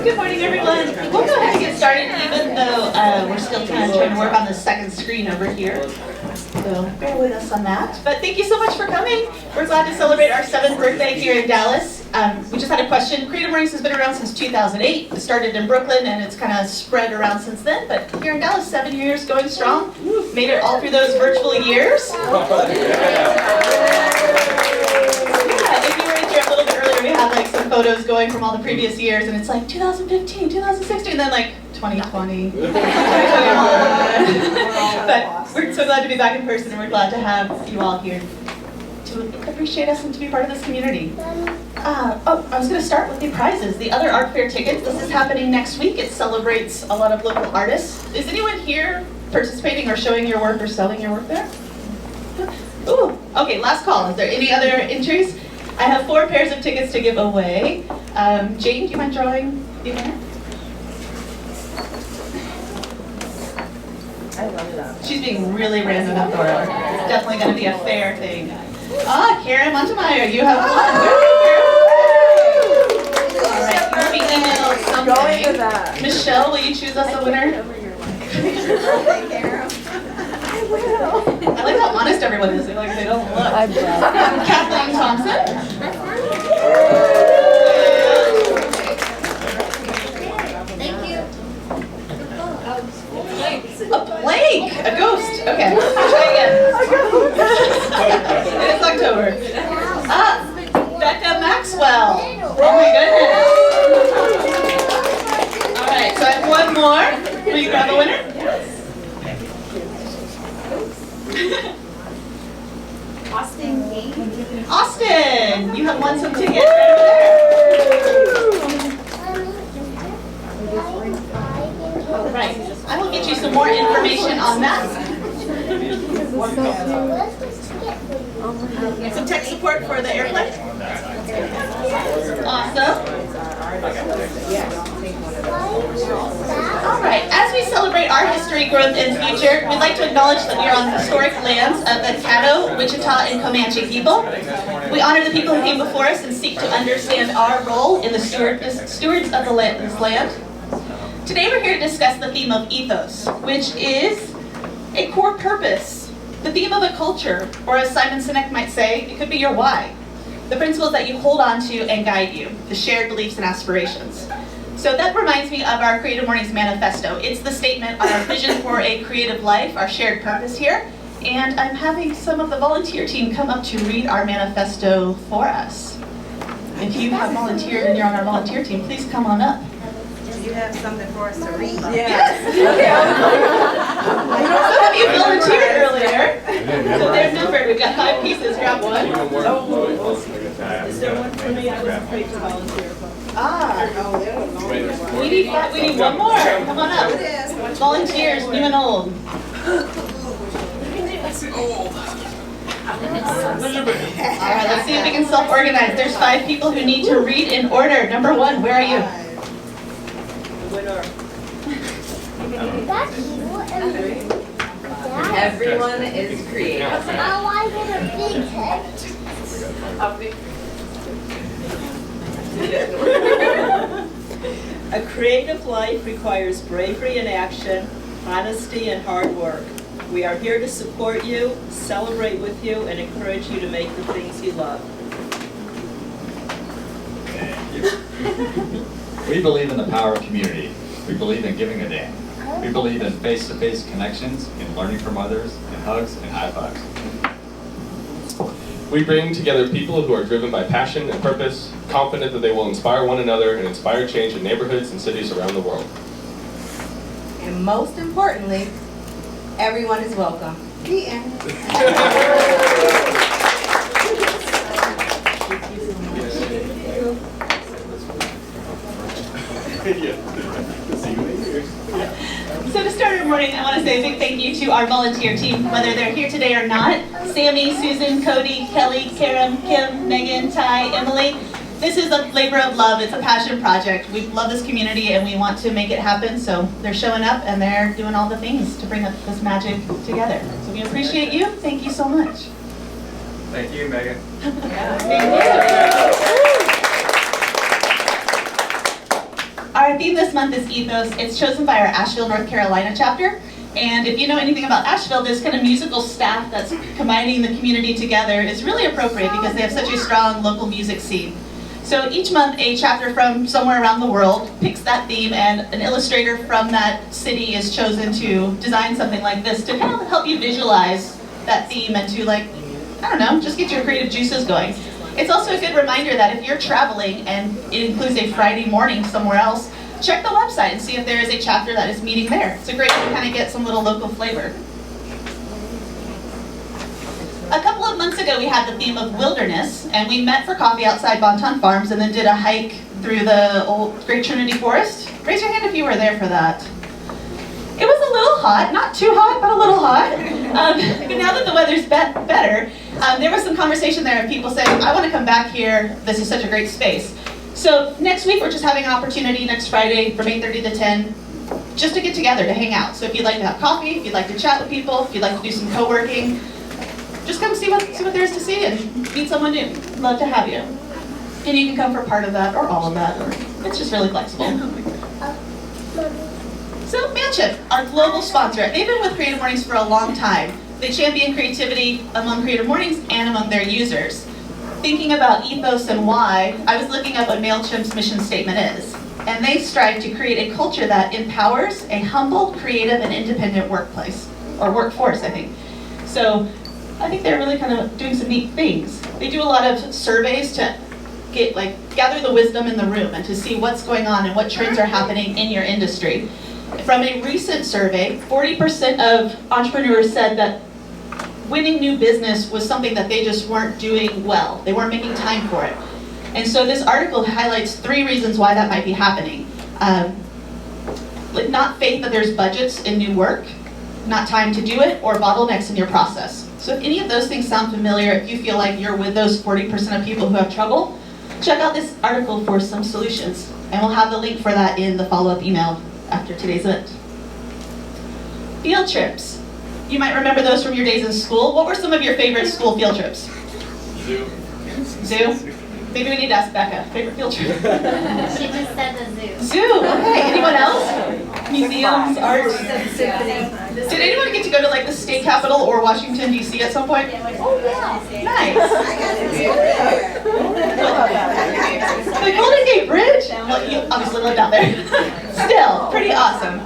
Good morning, everyone. We'll go ahead and get started, even though we're still kind of trying to work on the second screen over here. So bear with us on that. But thank you so much for coming. We're glad to celebrate our 7th birthday here in Dallas. We just had a question. Creative Mornings has been around since 2008. It started in Brooklyn, and it's kind of spread around since then. But here in Dallas, 7 years going strong. Made it all through those virtual years. If you were in here a little bit earlier, we had like some photos going from all the previous years, and it's like 2015, 2016, and then like 2020, 2021. But we're so glad to be back in person, and we're glad to have you all here to appreciate us and to be part of this community. I was going to start with the prizes. The other art fair tickets, this is happening next week. It celebrates a lot of local artists. Is anyone here participating or showing your work or selling your work there? Ooh, okay, last call. Is there any other entries? I have 4 pairs of tickets to give away. Jane, do you mind drawing the winner? I love that. She's being really random up, Dora. It's definitely going to be a fair thing. Karen Montemeyer, you have one. All right, you'll be emailed something. Michelle, will you choose us a winner? I like how honest everyone is. They're like, they don't look. Kathleen Thompson. Thank you. A plank, a ghost. Okay, try again. It's October. Becca Maxwell. Oh my goodness. All right, so I have one more. Will you grab a winner? Austin, you have won some tickets right over there. Right, I will get you some more information on that. Some tech support for the airplane. Awesome. All right, as we celebrate our history, growth, and future, we'd like to acknowledge that we are on historic lands of the Caddo, Wichita, and Comanche people. We honor the people who came before us and seek to understand our role in the stewards of this land. Today we're here to discuss the theme of ethos, which is a core purpose, the theme of a culture, or as Simon Sinek might say, it could be your why. The principles that you hold on to and guide you, the shared beliefs and aspirations. So that reminds me of our Creative Mornings manifesto. It's the statement on our vision for a creative life, our shared purpose here. And I'm having some of the volunteer team come up to read our manifesto for us. If you have volunteered and you're on our volunteer team, please come on up. You have something for us to read? Yes. Some of you volunteered earlier, so they're numbered. We've got 5 pieces. Grab one. Is there one for me? I was afraid to volunteer. We need one more. Come on up. Volunteers, new and old. All right, let's see if we can self-organize. There's 5 people who need to read in order. Number 1, where are you? Everyone is creative. Now I get a big head. A creative life requires bravery in action, honesty, and hard work. We are here to support you, celebrate with you, and encourage you to make the things you love. Thank you. We believe in the power of community. We believe in giving a damn. We believe in face-to-face connections, in learning from others, in hugs and high fives. We bring together people who are driven by passion and purpose, confident that they will inspire one another and inspire change in neighborhoods and cities around the world. And most importantly, everyone is welcome. The end. So to start our morning, I want to say a big thank you to our volunteer team, whether they're here today or not. Sammy, Susan, Cody, Kelly, Karen, Kim, Megan, Ty, Emily. This is a labor of love. It's a passion project. We love this community and we want to make it happen. So they're showing up and they're doing all the things to bring up this magic together. So we appreciate you. Thank you so much. Thank you, Megan. Thank you. Our theme this month is Ethos. It's chosen by our Asheville, North Carolina chapter. And if you know anything about Asheville, this kind of musical staff that's combining the community together is really appropriate because they have such a strong local music scene. So each month, a chapter from somewhere around the world picks that theme, and an illustrator from that city is chosen to design something like this to kind of help you visualize that theme and to, like, I don't know, just get your creative juices going. It's also a good reminder that if you're traveling and it includes a Friday morning somewhere else, check the website and see if there is a chapter that is meeting there. It's a great way to kind of get some little local flavor. A couple of months ago we had the theme of wilderness, and we met for coffee outside Bonton Farms and then did a hike through the old Great Trinity Forest. Raise your hand if you were there for that. It was a little hot, not too hot, but a little hot. But now that the weather's better, there was some conversation there of people saying, I want to come back here, this is such a great space. So next week we're just having an opportunity next Friday from 8:30 to 10, just to get together, to hang out. So if you'd like to have coffee, if you'd like to chat with people, if you'd like to do some co-working, just come see what there is to see and meet someone new. Love to have you. And you can come for part of that or all of that, or it's just really flexible. So Manship, our global sponsor, they've been with Creative Mornings for a long time. They champion creativity among Creative Mornings and among their users. Thinking about ethos and why, I was looking up what MailChimp's mission statement is. And they strive to create a culture that empowers a humble, creative, and independent workplace, or workforce, I think. So I think they're really kind of doing some neat things. They do a lot of surveys to gather the wisdom in the room and to see what's going on and what trends are happening in your industry. From a recent survey, 40% of entrepreneurs said that winning new business was something that they just weren't doing well. They weren't making time for it. And so this article highlights 3 reasons why that might be happening. Not faith that there's budgets in new work, not time to do it, or bottlenecks in your process. So if any of those things sound familiar, if you feel like you're with those 40% of people who have trouble, check out this article for some solutions. And we'll have the link for that in the follow-up email after today's event. Field trips. You might remember those from your days in school. What were some of your favorite school field trips? Zoo. Zoo? Maybe we need to ask Becca. Favorite field trip? She just said the zoo. Zoo, okay. Anyone else? Museums, art? Did anyone get to go to like the state capitol or Washington, D.C. at some point? Oh, yeah. Nice. The Golden Gate Bridge? Well, you obviously lived out there. Still, pretty awesome.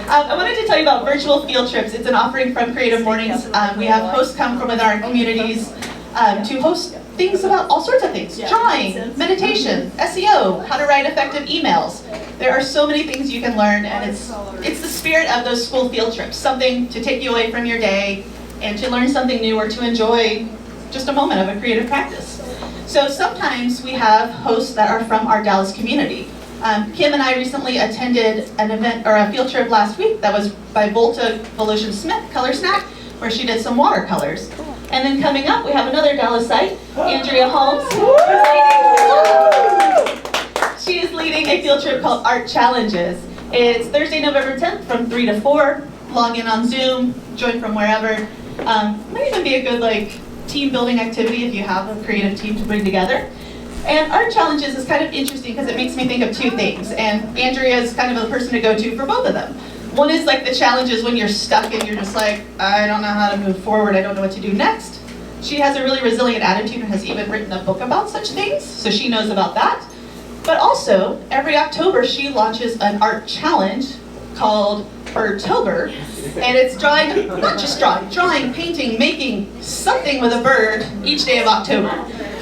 I wanted to tell you about virtual field trips. It's an offering from Creative Mornings. We have hosts come from within our communities to host things about all sorts of things. Drawing, meditation, SEO, how to write effective emails. There are so many things you can learn, and it's the spirit of those school field trips, something to take you away from your day and to learn something new or to enjoy just a moment of a creative practice. So sometimes we have hosts that are from our Dallas community. Kim and I recently attended an event or a field trip last week that was by Volta Volution Smith Color Snack, where she did some watercolors. And then coming up, we have another Dallas site, Andrea Holmes. She is leading a field trip called Art Challenges. It's Thursday, November 10th from 3 to 4. Log in on Zoom, join from wherever. Might even be a good team building activity if you have a creative team to bring together. And Art Challenges is kind of interesting because it makes me think of 2 things. And Andrea is kind of the person to go to for both of them. One is the challenges when you're stuck and you're just like, I don't know how to move forward, I don't know what to do next. She has a really resilient attitude and has even written a book about such things, so she knows about that. But also, every October she launches an art challenge called Birdtober, and it's drawing, not just drawing, painting, making something with a bird each day of October.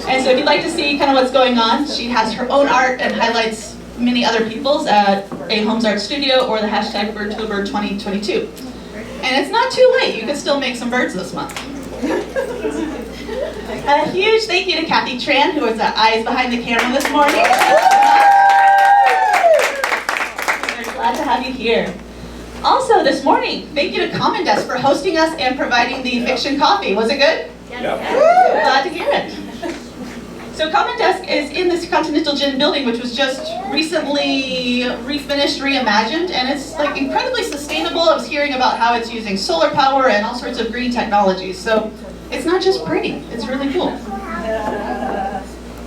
And so if you'd like to see kind of what's going on, she has her own art and highlights many other people's at A Homes Art Studio or the hashtag Birdtober 2022. And it's not too late, you can still make some birds this month. A huge thank you to Kathy Tran, who was the eyes behind the camera this morning. We're glad to have you here. Also this morning, thank you to Common Desk for hosting us and providing the fiction coffee. Was it good? Glad to hear it. So Common Desk is in this Continental Gym building, which was just recently refinished, reimagined, and it's incredibly sustainable. I was hearing about how it's using solar power and all sorts of green technologies. So it's not just pretty, it's really cool.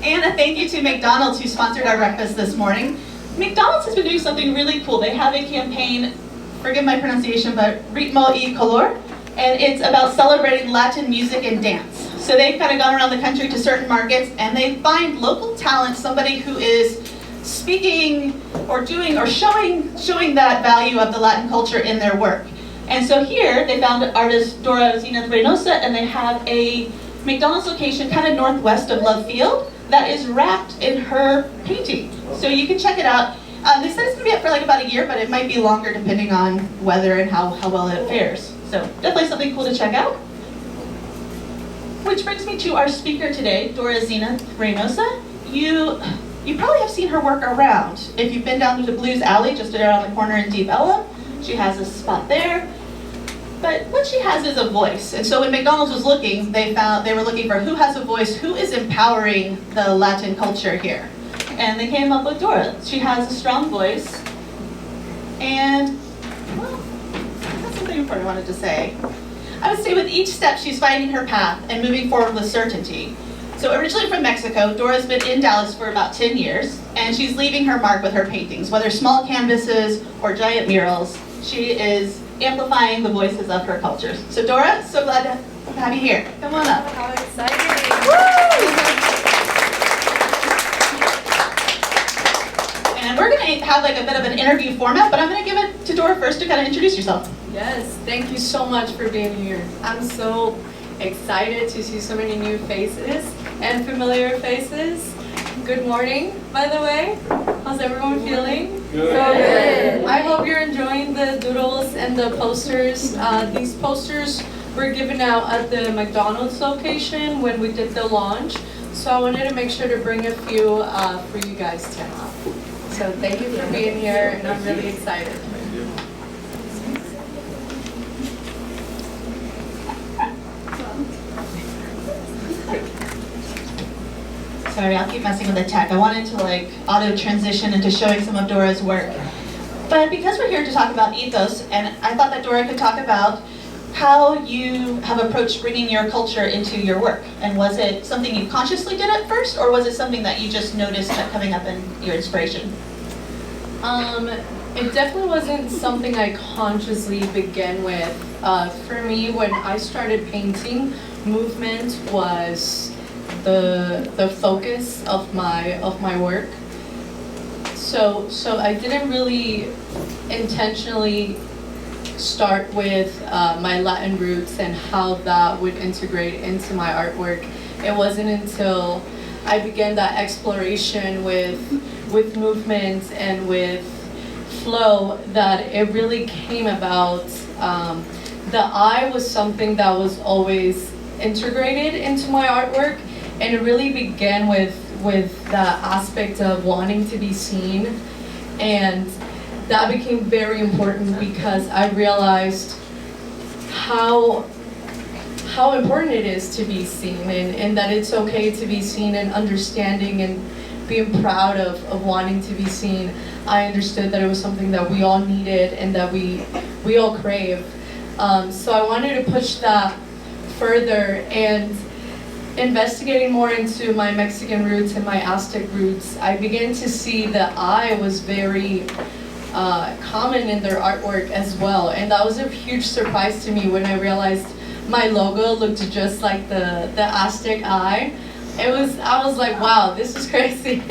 And a thank you to McDonald's, who sponsored our breakfast this morning. McDonald's has been doing something really cool. They have a campaign, forgive my pronunciation, but Ritmo y Color, and it's about celebrating Latin music and dance. So they've kind of gone around the country to certain markets, and they find local talent, somebody who is speaking or doing or showing that value of the Latin culture in their work. And so here they found artist Dora Reynosa, and they have a McDonald's location kind of northwest of Love Field that is wrapped in her painting. So you can check it out. They said it's going to be up for like about a year, but it might be longer depending on weather and how well it fares. So definitely something cool to check out. Which brings me to our speaker today, Dora Reynosa. You probably have seen her work around. If you've been down to the Blues Alley, just around the corner in Deep Ellum, she has a spot there. But what she has is a voice. And so when McDonald's was looking, they were looking for who has a voice, who is empowering the Latin culture here. And they came up with Dora. She has a strong voice. And, well, that's something important I wanted to say. I would say with each step, she's finding her path and moving forward with certainty. So originally from Mexico, Dora's been in Dallas for about 10 years, and she's leaving her mark with her paintings. Whether small canvases or giant murals, she is amplifying the voices of her cultures. So Dora, so glad to have you here. Come on up. How exciting! And we're going to have like a bit of an interview format, but I'm going to give it to Dora first to kind of introduce yourself. Yes, thank you so much for being here. I'm so excited to see so many new faces and familiar faces. Good morning, by the way. How's everyone feeling? Good. I hope you're enjoying the doodles and the posters. These posters were given out at the McDonald's location when we did the launch. So I wanted to make sure to bring a few for you guys to have. So thank you for being here, and I'm really excited. Sorry, I'll keep messing with the tech. I wanted to like auto transition into showing some of Dora's work. But because we're here to talk about ethos, and I thought that Dora could talk about how you have approached bringing your culture into your work. And was it something you consciously did at first, or was it something that you just noticed that coming up in your inspiration? It definitely wasn't something I consciously began with. For me, when I started painting, movement was the focus of my work. So I didn't really intentionally start with my Latin roots and how that would integrate into my artwork. It wasn't until I began that exploration with movement and with flow that it really came about. The eye was something that was always integrated into my artwork, and it really began with that aspect of wanting to be seen, and that became very important because I realized how important it is to be seen, and that it's okay to be seen, and understanding and being proud of wanting to be seen. I understood that it was something that we all needed and that we all crave. So I wanted to push that further, and investigating more into my Mexican roots and my Aztec roots, I began to see that eye was very common in their artwork as well. And that was a huge surprise to me when I realized my logo looked just like the Aztec eye. I was like, wow, this is crazy.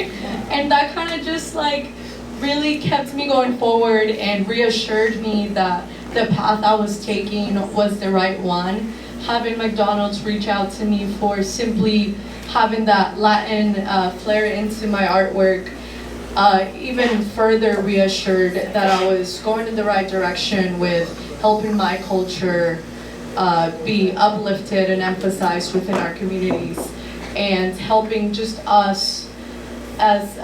And that kind of just like really kept me going forward and reassured me that the path I was taking was the right one. Having McDonald's reach out to me for simply having that Latin flair into my artwork even further reassured that I was going in the right direction with helping my culture be uplifted and emphasized within our communities, and helping just us as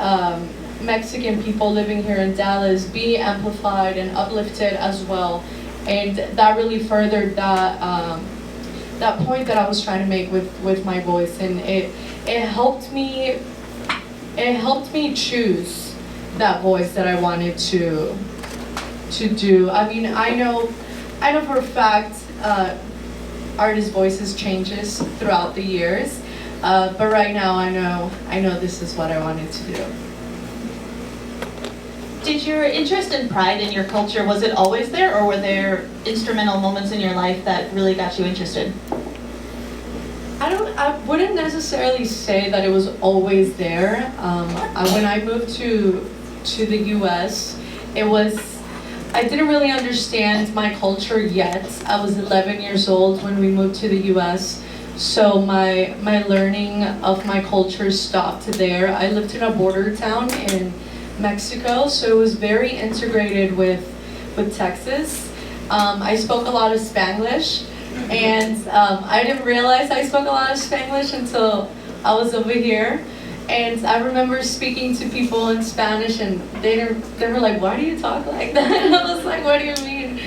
Mexican people living here in Dallas be amplified and uplifted as well. And that really furthered that point that I was trying to make with my voice, and it helped me choose that voice that I wanted to do. I mean, I know for a fact artists' voices changes throughout the years, but right now I know this is what I wanted to do. Did your interest and pride in your culture, was it always there, or were there instrumental moments in your life that really got you interested? I wouldn't necessarily say that it was always there. When I moved to the U.S., I didn't really understand my culture yet. I was 11 years old when we moved to the U.S., so my learning of my culture stopped there. I lived in a border town in Mexico, so it was very integrated with Texas. I spoke a lot of Spanglish, and I didn't realize I spoke a lot of Spanglish until I was over here. And I remember speaking to people in Spanish, and they were like, "Why do you talk like that?" And I was like, "What do you mean?"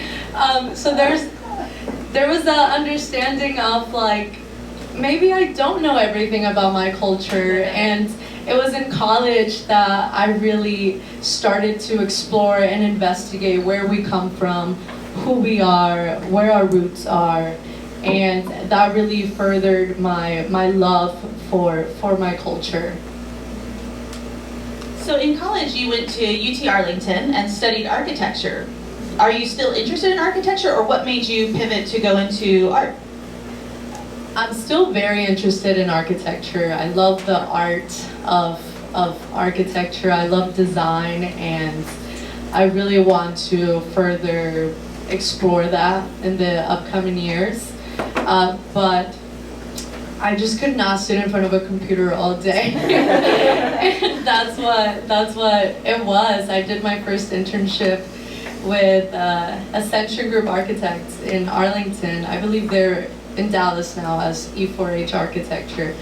So there was an understanding of like, maybe I don't know everything about my culture, and it was in college that I really started to explore and investigate where we come from, who we are, where our roots are, and that really furthered my love for my culture. So in college you went to UT Arlington and studied architecture. Are you still interested in architecture, or what made you pivot to go into art? I'm still very interested in architecture. I love the art of architecture. I love design, and I really want to further explore that in the upcoming years. But I just could not sit in front of a computer all day. And that's what it was. I did my first internship with Ascension Group Architects in Arlington. I believe they're in Dallas now as E4H Architecture.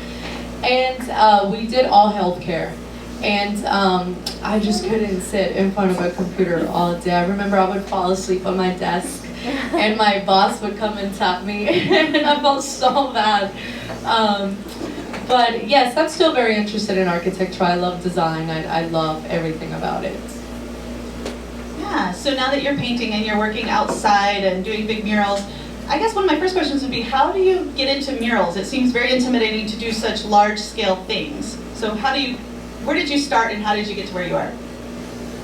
And we did all healthcare. And I just couldn't sit in front of a computer all day. I remember I would fall asleep on my desk, and my boss would come and tap me, and I felt so bad. But yes, I'm still very interested in architecture. I love design. I love everything about it. Yeah, so now that you're painting and you're working outside and doing big murals, I guess one of my first questions would be, how do you get into murals? It seems very intimidating to do such large-scale things. So where did you start, and how did you get to where you are?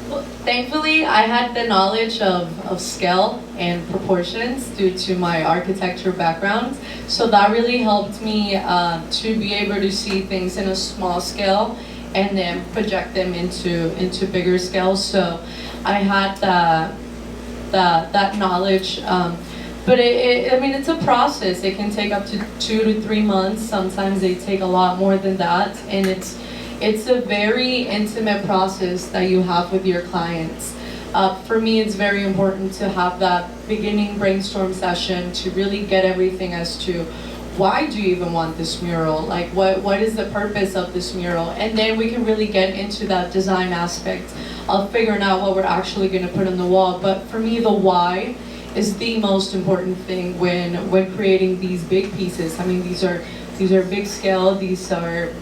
Well, thankfully, I had the knowledge of scale and proportions due to my architecture background. So that really helped me to be able to see things in a small scale and then project them into bigger scale. So I had that knowledge. But I mean, it's a process. It can take up to 2 to 3 months. Sometimes they take a lot more than that, and it's a very intimate process that you have with your clients. For me, it's very important to have that beginning brainstorm session to really get everything as to why do you even want this mural? Like, what is the purpose of this mural? And then we can really get into that design aspect of figuring out what we're actually going to put on the wall. But for me, the why is the most important thing when creating these big pieces. I mean, these are big scale. These are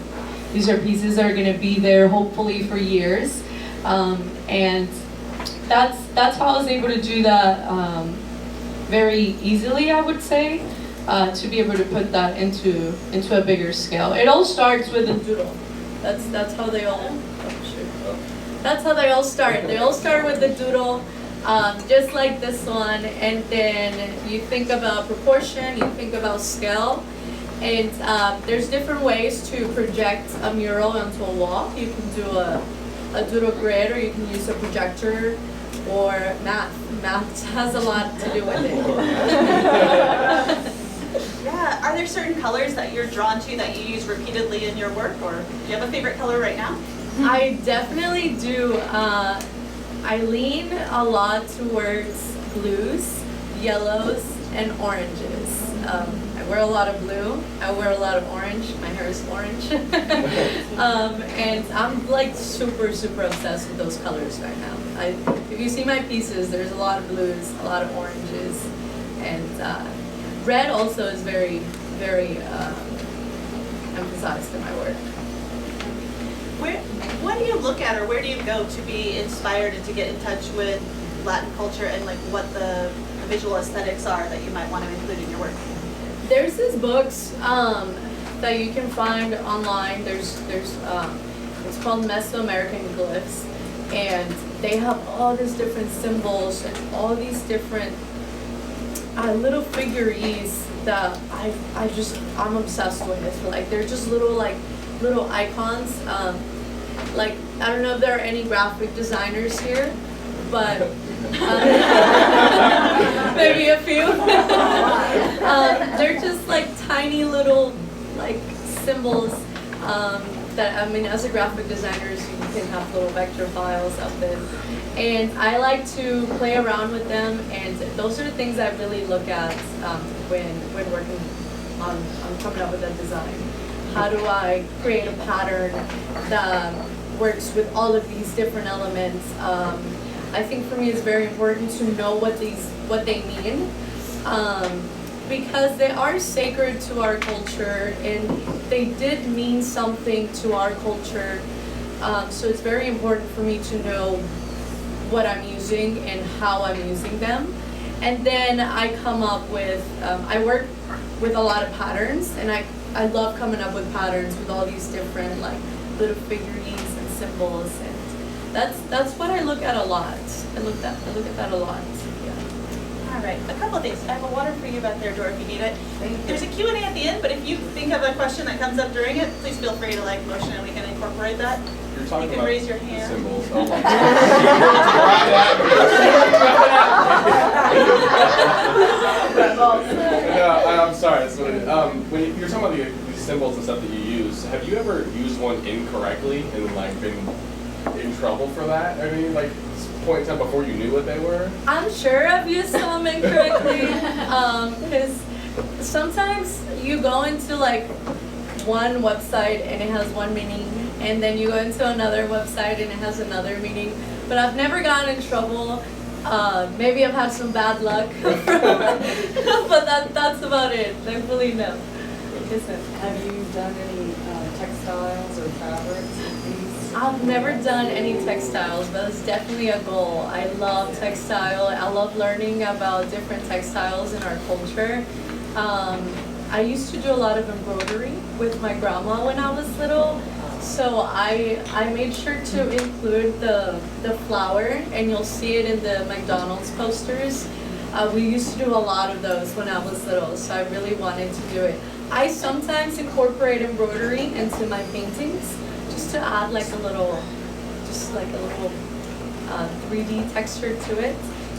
pieces that are going to be there hopefully for years, and that's how I was able to do that very easily, I would say, to be able to put that into a bigger scale. It all starts with a doodle. That's how they all. That's how they all start. They all start with the doodle. Just like this one, and then you think about proportion, you think about scale, and there's different ways to project a mural onto a wall. You can do a doodle grid, or you can use a projector, or math. Math has a lot to do with it. Yeah, are there certain colors that you're drawn to that you use repeatedly in your work, or do you have a favorite color right now? I definitely do. I lean a lot towards blues, yellows, and oranges. I wear a lot of blue, I wear a lot of orange, my hair is orange. And I'm like super, super obsessed with those colors right now. If you see my pieces, there's a lot of blues, a lot of oranges, and red also is very, very emphasized in my work. What do you look at, or where do you go to be inspired and to get in touch with Latin culture and like what the visual aesthetics are that you might want to include in your work? There's these books that you can find online. There's it's called Mesoamerican Glyphs, and they have all these different symbols and all these different little figurines that I'm obsessed with. Like they're just little icons. Like I don't know if there are any graphic designers here, but maybe a few. They're just like tiny little like symbols that, I mean, as a graphic designer, you can have little vector files of them. And I like to play around with them, and those are the things I really look at when working on coming up with a design. How do I create a pattern that works with all of these different elements? I think for me it's very important to know what they mean, because they are sacred to our culture and they did mean something to our culture. So it's very important for me to know what I'm using and how I'm using them. And then I come up with, I work with a lot of patterns, and I love coming up with patterns with all these different like little figurines and symbols, and that's what I look at a lot. I look at that a lot. Yeah. All right, a couple of things. I have a water for you back there, Dora, if you need it. Thank you. There's a Q&A at the end, but if you think of a question that comes up during it, please feel free to like motion and we can incorporate that. You're talking You can about raise your the hand. symbols. No, I'm sorry. That's what it is. When you're talking about these symbols and stuff that you use, have you ever used one incorrectly and like been in trouble for that? I mean, like point in time before you knew what they were? I'm sure I've used some incorrectly, because sometimes you go into like one website and it has one meaning, and then you go into another website and it has another meaning. But I've never gotten in trouble. Maybe I've had some bad luck, but that's about it. Thankfully, no. Have you done any textiles or fabrics with these? I've never done any textiles, but it's definitely a goal. I love textile. I love learning about different textiles in our culture. I used to do a lot of embroidery with my grandma when I was little. So I made sure to include the flower, and you'll see it in the McDonald's posters. We used to do a lot of those when I was little, so I really wanted to do it. I sometimes incorporate embroidery into my paintings, just to add like a little 3D texture to it.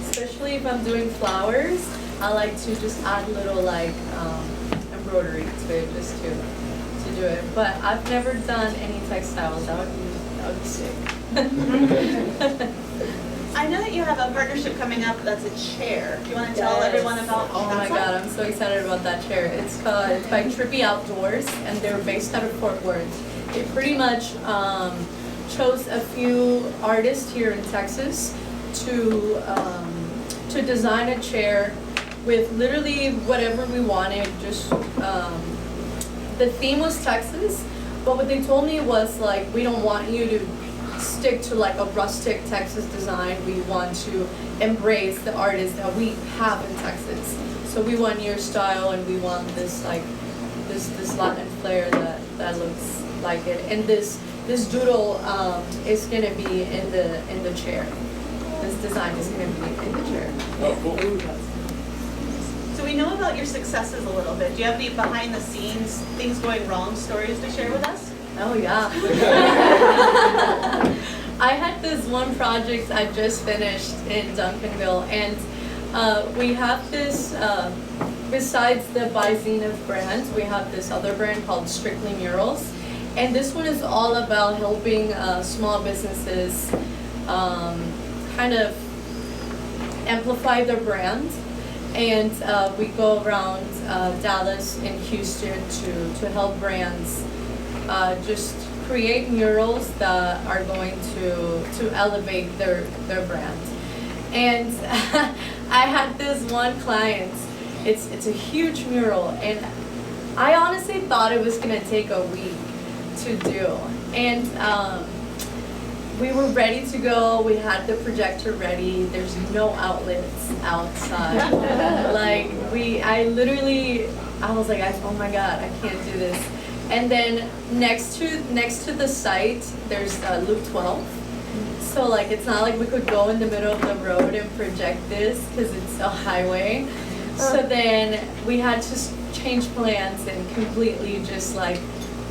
Especially if I'm doing flowers, I like to just add little like embroidery to it, just to do it. But I've never done any textiles. That would be sick. I know that you have a partnership coming up that's a chair. Do you want to tell everyone about Oh my God, I'm so excited about that chair. It's by Trippy Outdoors, and they're based out of Fort Worth. They pretty much chose a few artists here in Texas to design a chair with literally whatever we wanted. Just the theme was Texas, but what they told me was like, we don't want you to stick to like a rustic Texas design. We want to embrace the artists that we have in Texas. So we want your style, and we want this like this Latin flair that looks like it. And this doodle is gonna be in the chair. This design is gonna be in the chair. Oh, cool. So we know about your successes a little bit. Do you have any behind the scenes, things going wrong stories to share with us? Oh yeah. I had this one project I just finished in Duncanville, and we have this, besides the By Zenith brand, we have this other brand called Strictly Murals. And this one is all about helping small businesses kind of amplify their brand. And we go around Dallas and Houston to help brands just create murals that are going to elevate their brand. And I had this one client, it's a huge mural, and I honestly thought it was gonna take a week to do. And we were ready to go, we had the projector ready, there's no outlets outside. Like I was like, oh my God, I can't do this. And then next to the site, there's Loop 12. So like it's not like we could go in the middle of the road and project this because it's a highway. So then we had to change plans and completely just like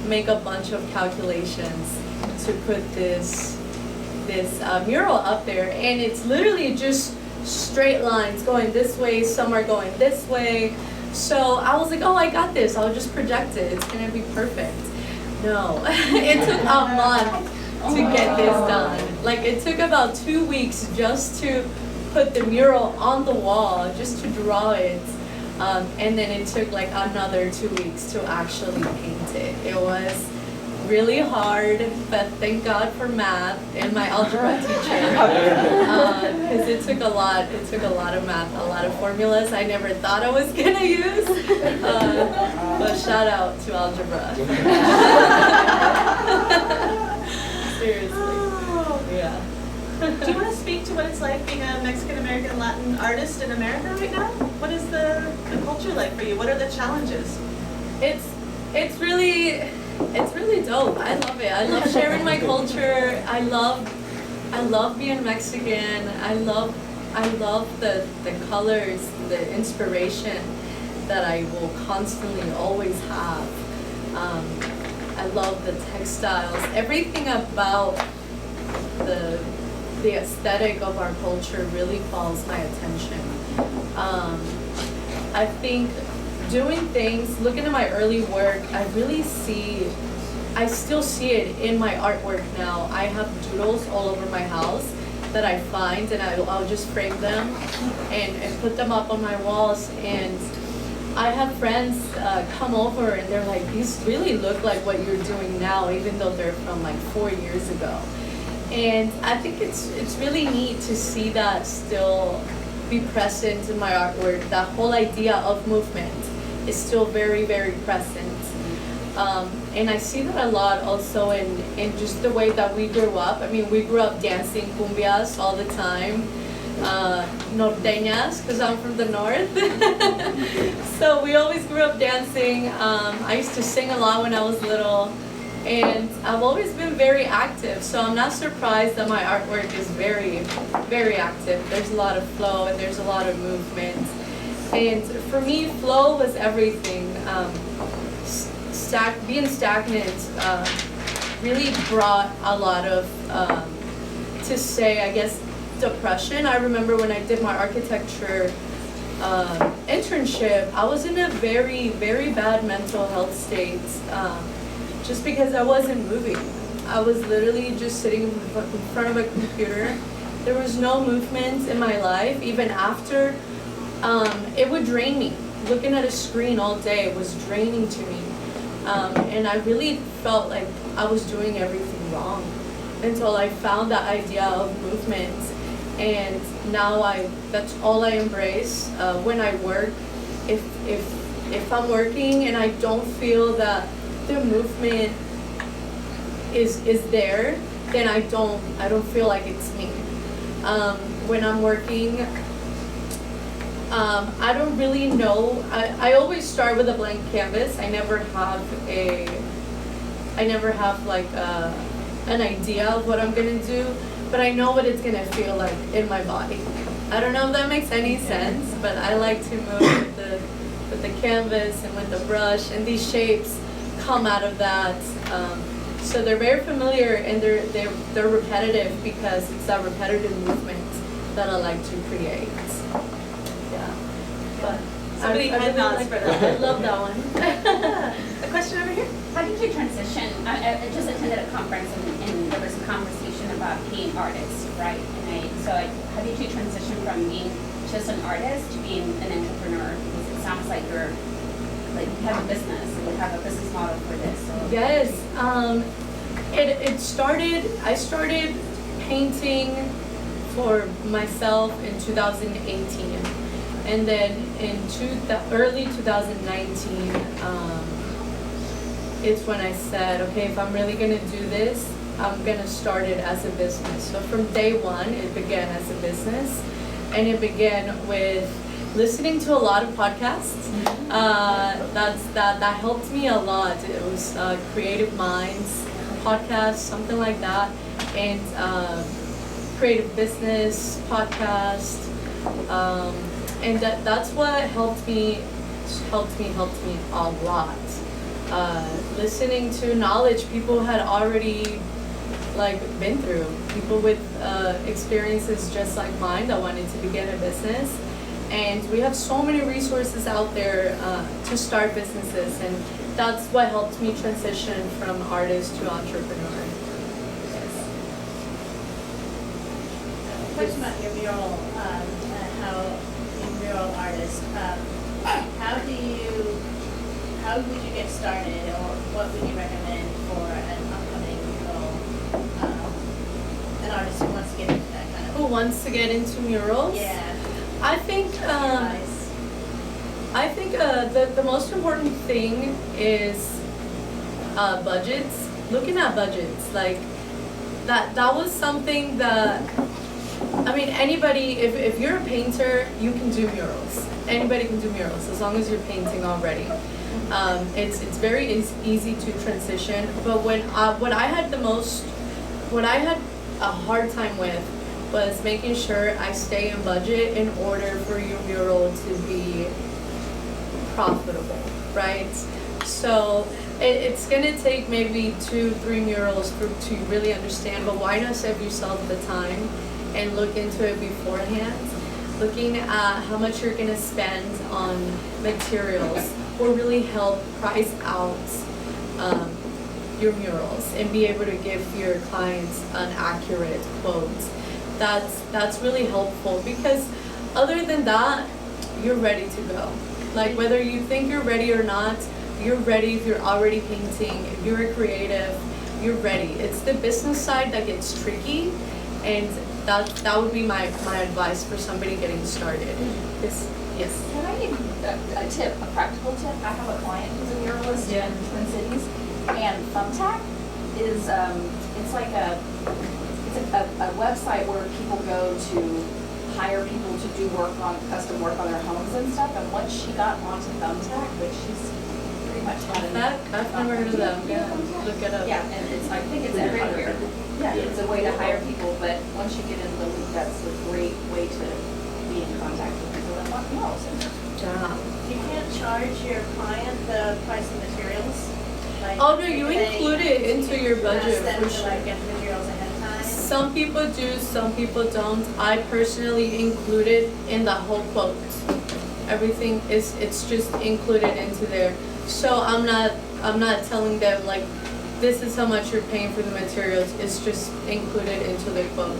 make a bunch of calculations to put this mural up there, and it's literally just straight lines going this way, some are going this way. So I was like, oh, I got this, I'll just project it, it's gonna be perfect. No, it took a month to get this done. Like it took about 2 weeks just to put the mural on the wall, just to draw it. And then it took like another 2 weeks to actually paint it. It was really hard, but thank God for math and my algebra teacher, because it took a lot of math, a lot of formulas I never thought I was gonna use, but shout out to algebra. Seriously, yeah. Do you want to speak to what it's like being a Mexican-American Latin artist in America right now? What is the culture like for you? What are the challenges? It's really dope. I love it. I love sharing my culture. I love being Mexican. I love the colors, the inspiration that I will constantly always have. I love the textiles. Everything about the aesthetic of our culture really calls my attention. I think doing things, looking at my early work, I still see it in my artwork now. I have doodles all over my house that I find, and I'll just frame them and put them up on my walls. And I have friends come over and they're like, these really look like what you're doing now, even though they're from like 4 years ago. And I think it's really neat to see that still be present in my artwork. That whole idea of movement is still very, very present. And I see that a lot also in just the way that we grew up. I mean, we grew up dancing cumbias all the time, norteñas, because I'm from the north. So we always grew up dancing. I used to sing a lot when I was little. And I've always been very active, so I'm not surprised that my artwork is very, very active. There's a lot of flow and there's a lot of movement. And for me, flow was everything. Being stagnant really brought a lot of, I guess, depression. I remember when I did my architecture internship, I was in a very, very bad mental health state. Just because I wasn't moving. I was literally just sitting in front of a computer. There was no movement in my life, even after. It would drain me. Looking at a screen all day was draining to me. And I really felt like I was doing everything wrong until I found that idea of movement. And now that's all I embrace. When I work, if I'm working and I don't feel that the movement is there, then I don't feel like it's me. When I'm working, I don't really know. I always start with a blank canvas. I never have like an idea of what I'm gonna do, but I know what it's gonna feel like in my body. I don't know if that makes any sense, but I like to move with the canvas and with the brush, and these shapes come out of that. So they're very familiar and they're repetitive because it's that repetitive movement that I like to create. Yeah. But Somebody head nods for that. I love that one. A question over here? How did you transition? I just attended a conference and there was a conversation about being artists, right? How did you transition from being just an artist to being an entrepreneur? Because it sounds like you have a business and you have a business model for this. So. Yes. I started painting for myself in 2018. And then in early 2019, it's when I said, okay, if I'm really gonna do this, I'm gonna start it as a business. So from day one, it began as a business. And it began with listening to a lot of podcasts. That helped me a lot. It was Creative Minds podcast, something like that. And creative business, podcast, and that's what helped me a lot. Listening to knowledge people had already been through, people with experiences just like mine that wanted to begin a business. And we have so many resources out there to start businesses, and that's what helped me transition from artist to entrepreneur. Question about your mural, how a mural artist, how would you get started, or what would you recommend for an upcoming mural, an artist who wants to get into that kind of? Who wants to get into murals? Yeah. I think the most important thing is budgets. Looking at budgets, like that was something that, I mean, anybody, if you're a painter, you can do murals. Anybody can do murals as long as you're painting already. It's very easy to transition. But what I had a hard time with was making sure I stay in budget in order for your mural to be profitable, right? So it's gonna take maybe 2-3 murals to really understand, but why not save yourself the time and look into it beforehand? Looking at how much you're gonna spend on materials will really help price out your murals and be able to give your clients an accurate quote. That's really helpful, because other than that, you're ready to go. Like, whether you think you're ready or not, you're ready if you're already painting, if you're a creative, you're ready. It's the business side that gets tricky, and that would be my advice for somebody getting started. Yes. Can I give a tip, a practical tip? I have a client who's a muralist in Twin Cities, and Thumbtack is it's like a website where people go to hire people to do custom work on their homes and stuff. And once she got onto Thumbtack, which she's pretty much had I've never heard of them. Yeah, look it up. Yeah, and I think it's everywhere. Yeah, it's a way to hire people, but once you get into the loop, that's a great way to be in contact with people that want murals. Yeah. You can't charge your client the price of materials? Like, Oh no, you include it into your budget ask them for to sure. get the materials ahead of time? Some people do, some people don't. I personally include it in the whole quote. Everything it's just included into there. So I'm not telling them like, this is how much you're paying for the materials. It's just included into the quote.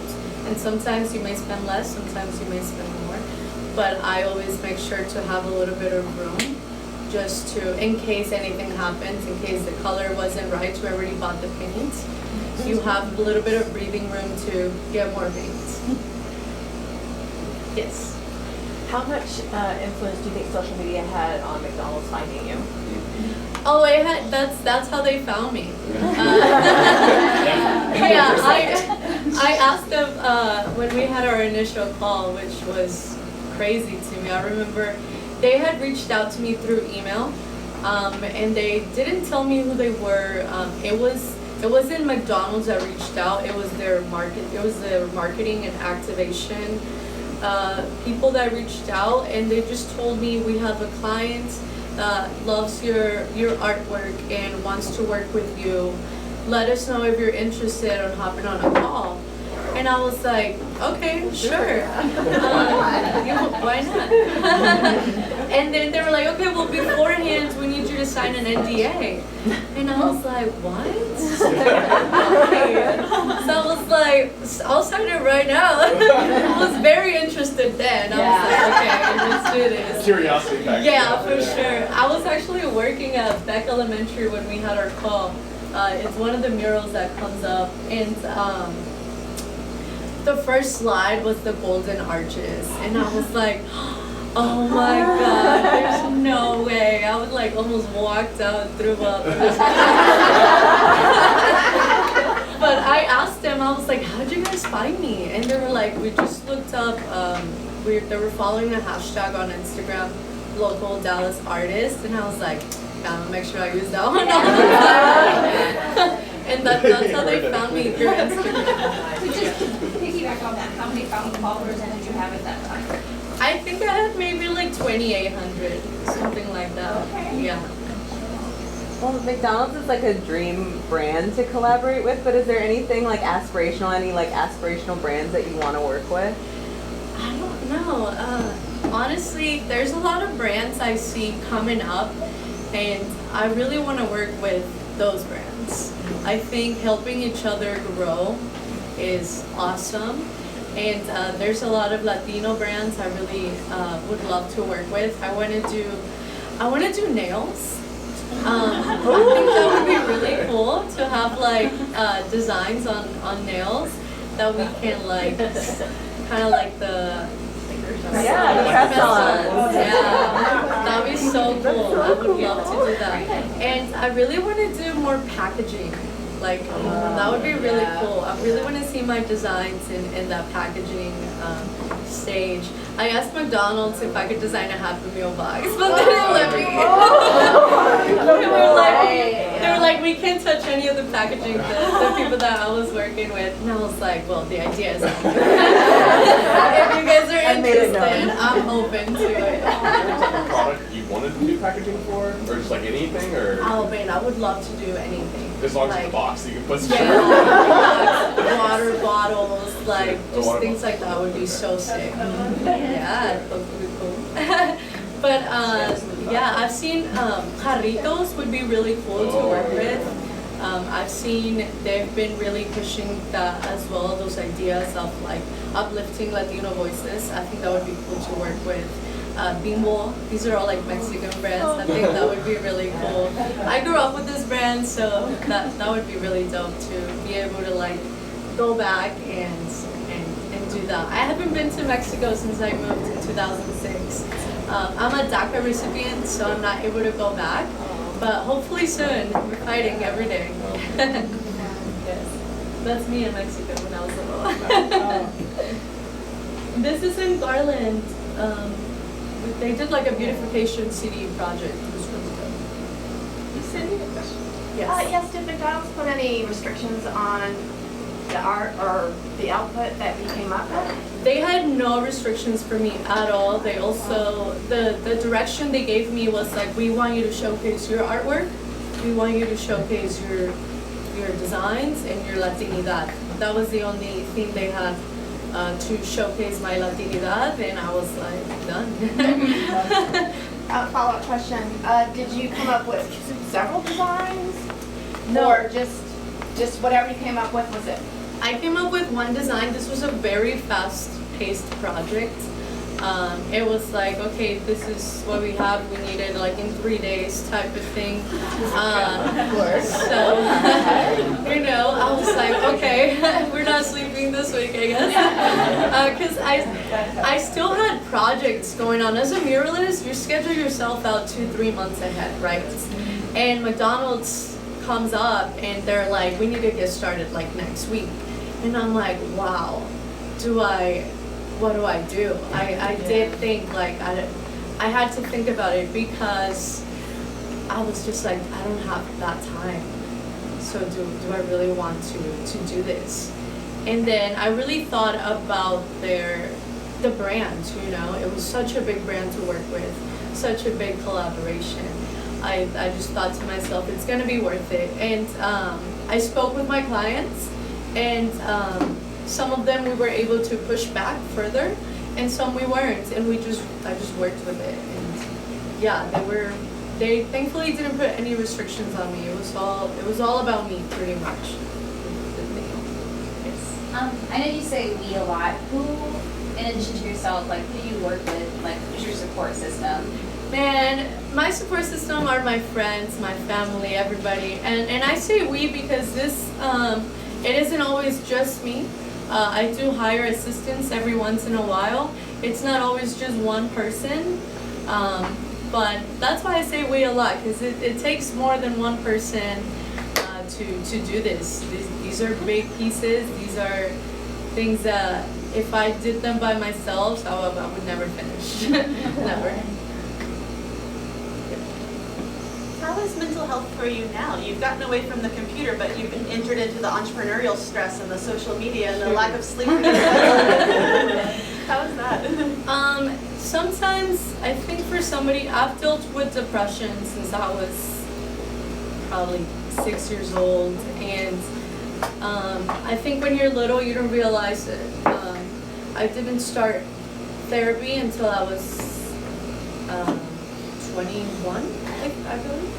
And sometimes you may spend less, sometimes you may spend more. But I always make sure to have a little bit of room, just in case anything happens, in case the color wasn't right, you already bought the paint. You have a little bit of breathing room to get more paint. Yes. How much influence do you think social media had on McDonald's finding you? Oh, that's how they found me. I asked them when we had our initial call, which was crazy to me. I remember they had reached out to me through email, and they didn't tell me who they were. It wasn't McDonald's that reached out. It was their marketing and activation people that reached out, and they just told me, we have a client that loves your artwork and wants to work with you. Let us know if you're interested on hopping on a call. And I was like, okay, sure. Why not? And then they were like, okay, well, beforehand, we need you to sign an NDA. And I was like, what? So I was like, I'll sign it right now. I was very interested then. I was like, okay, let's do this. Curiosity factor. Yeah, for sure. I was actually working at Beck Elementary when we had our call. It's one of the murals that comes up, and the first slide was the golden arches, and I was like, oh my god, there's no way. I was like almost walked out and threw up. But I asked them, I was like, how'd you guys find me? And they were like, we just looked up, they were following a hashtag on Instagram, local Dallas artist, and I was like, yeah, I'm gonna make sure I use that one all the time. and that's how they found me through Instagram. So just to piggyback on that, how many followers did you have at that time? I think I had maybe like 2,800, something like that. Okay. Yeah. Well, McDonald's is like a dream brand to collaborate with, but is there anything like aspirational, any like aspirational brands that you want to work with? I don't know. Honestly, there's a lot of brands I see coming up, and I really want to work with those brands. I think helping each other grow is awesome. And there's a lot of Latino brands I really would love to work with. I want to do nails. I think that would be really cool to have like designs on nails that we can like kind of like the press-ons. Yeah, that would be so cool. I would love to do that. And I really want to do more packaging. Like, that would be really cool. I really want to see my designs in that packaging stage. I asked McDonald's if I could design a Happy Meal box, but they didn't let me. They were like, we can't touch any of the packaging, the people that I was working with. And I was like, well, the idea is if you guys are interested, I'm open to it. Product you wanted to do packaging for, or just like anything, or Oh man, I would love to do anything. as long as Like, it's a box you can put some yeah, water bottles, like just water things like that would be so sick. Yeah, it would be cool. But yeah, I've seen jarritos would be really cool to work with. I've seen they've been really pushing that as well, those ideas of like uplifting Latino voices. I think that would be cool to work with. Bimbo, these are all like Mexican brands. I think that would be really cool. I grew up with this brand, so that would be really dope to be able to like go back and do that. I haven't been to Mexico since I moved in 2006. I'm a DACA recipient, so I'm not able to go back, but hopefully soon. We're fighting every day. Yes, that's me in Mexico when I was little. This is in Garland. They did like a beautification CD project. It was really good. You said you had a question. Yes. Yes, did McDonald's put any restrictions on the art or the output that you came up with? They had no restrictions for me at all. They also, the direction they gave me was like, we want you to showcase your artwork. We want you to showcase your designs and your Latinidad. That was the only thing they had to showcase my Latinidad, and I was like, done. Follow-up question. Did you come up with several designs? No. Or just whatever you came up with, was it? I came up with one design. This was a very fast-paced project. It was like, okay, this is what we have. We need it like in 3 days type of thing. So, you know, I was like, okay, we're not sleeping this week, I guess. Because I still had projects going on. As a muralist, you schedule yourself out 2-3 months ahead, right? And McDonald's comes up and they're like, we need to get started like next week. And I'm like, wow, what do I do? I did think like, I had to think about it because I was just like, I don't have that time. So do I really want to do this? And then I really thought about the brand, you know, it was such a big brand to work with, such a big collaboration. I just thought to myself, it's gonna be worth it. And I spoke with my clients, and some of them we were able to push back further, and some we weren't, and I just worked with it. And yeah, they thankfully didn't put any restrictions on me. It was all about me pretty much. I know you say we a lot. Who, in addition to yourself, like who do you work with? Like who's your support system? Man, my support system are my friends, my family, everybody. And I say we because this, it isn't always just me. I do hire assistants every once in a while. It's not always just one person. But that's why I say we a lot, because it takes more than one person to do this. These are big pieces. These are things that if I did them by myself, I would never finish. Never. how is mental health for you now? You've gotten away from the computer, but you've been entered into the entrepreneurial stress and the social media and the lack of sleep. How is that? Sometimes I think for somebody, I've dealt with depression since I was probably 6 years old, and I think when you're little you don't realize it. I didn't start therapy until I was 21, I believe.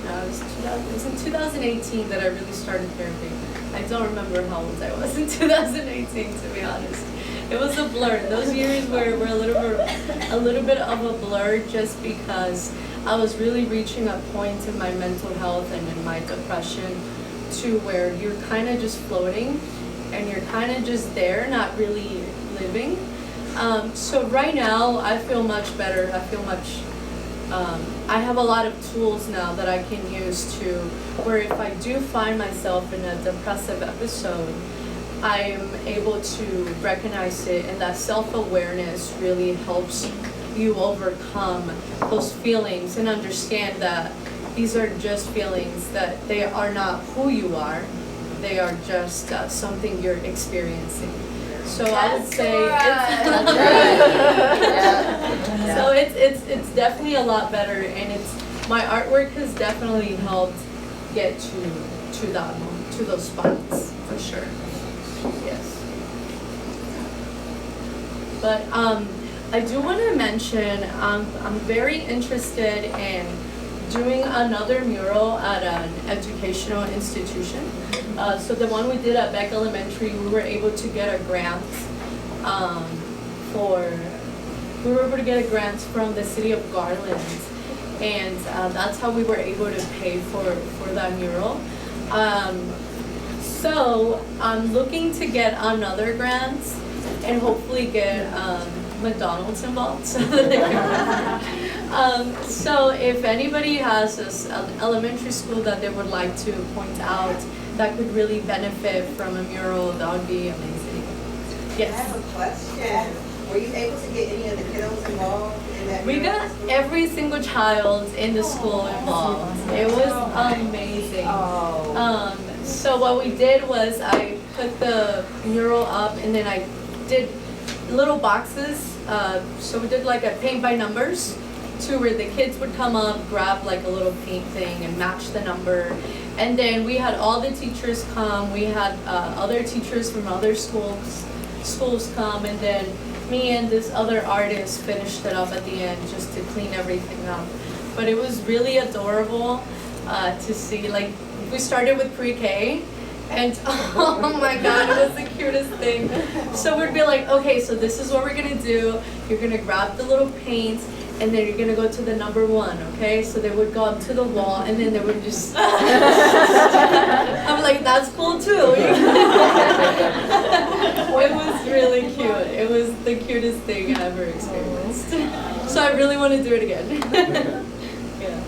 No, it was in 2018 that I really started therapy. I don't remember how old I was in 2018, to be honest. It was a blur. Those years were a little bit of a blur, just because I was really reaching a point in my mental health and in my depression to where you're kind of just floating and you're kind of just there, not really living. So right now I feel much better. I feel much, I have a lot of tools now that I can use to where if I do find myself in a depressive episode, I am able to recognize it, and that self-awareness really helps you overcome those feelings and understand that these are just feelings, that they are not who you are, they are just something you're experiencing. So I would say so it's definitely a lot better, and my artwork has definitely helped get to those spots for sure. Yes. But I do want to mention I'm very interested in doing another mural at an educational institution. So the one we did at Beck Elementary, we were able to get a grant from the city of Garland, and that's how we were able to pay for that mural. So I'm looking to get another grant and hopefully get McDonald's involved. So if anybody has this elementary school that they would like to point out that could really benefit from a mural, that would be amazing. Yes. I have a question. Were you able to get any of the kiddos involved in that? We got every single child in the school involved. It was amazing. So what we did was I put the mural up, and then I did little boxes. So we did like a paint by numbers, to where the kids would come up, grab like a little paint thing and match the number. And then we had all the teachers come. We had other teachers from other schools come, and then me and this other artist finished it up at the end just to clean everything up. But it was really adorable to see. Like, we started with pre-K, and oh my god, it was the cutest thing. So we'd be like, okay, so this is what we're gonna do. You're gonna grab the little paint, and then you're gonna go to the number 1, okay? So they would go up to the wall, and then they would just I'm like, that's cool too. It was really cute. It was the cutest thing I ever experienced. So I really want to do it again. Yeah.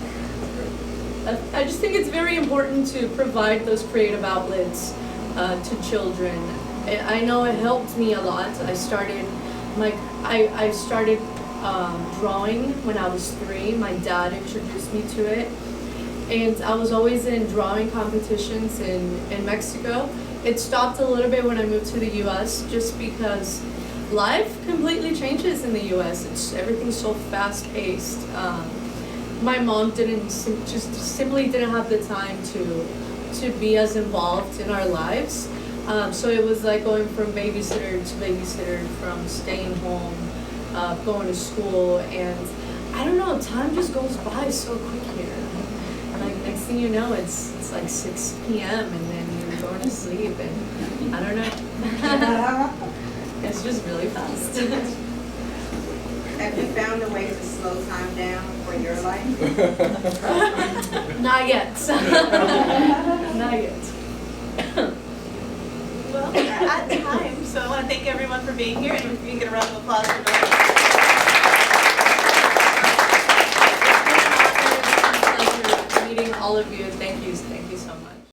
I just think it's very important to provide those creative outlets to children. I know it helped me a lot. I started drawing when I was 3. My dad introduced me to it, and I was always in drawing competitions in Mexico. It stopped a little bit when I moved to the U.S. just because life completely changes in the U.S. Everything's so fast-paced. My mom simply didn't have the time to be as involved in our lives. So it was like going from babysitter to babysitter, from staying home, going to school, and I don't know, time just goes by so quick here. Like, next thing you know, it's like 6 p.m. and then you're going to sleep, and I don't know. It's just really fast. Have you found a way to slow time down for your life? Not yet. Not yet. Well, we're at time, so I want to thank everyone for being here, and if you can get a round of applause for Dora. It's been an honor, it's been a pleasure meeting all of you. Thank you so much.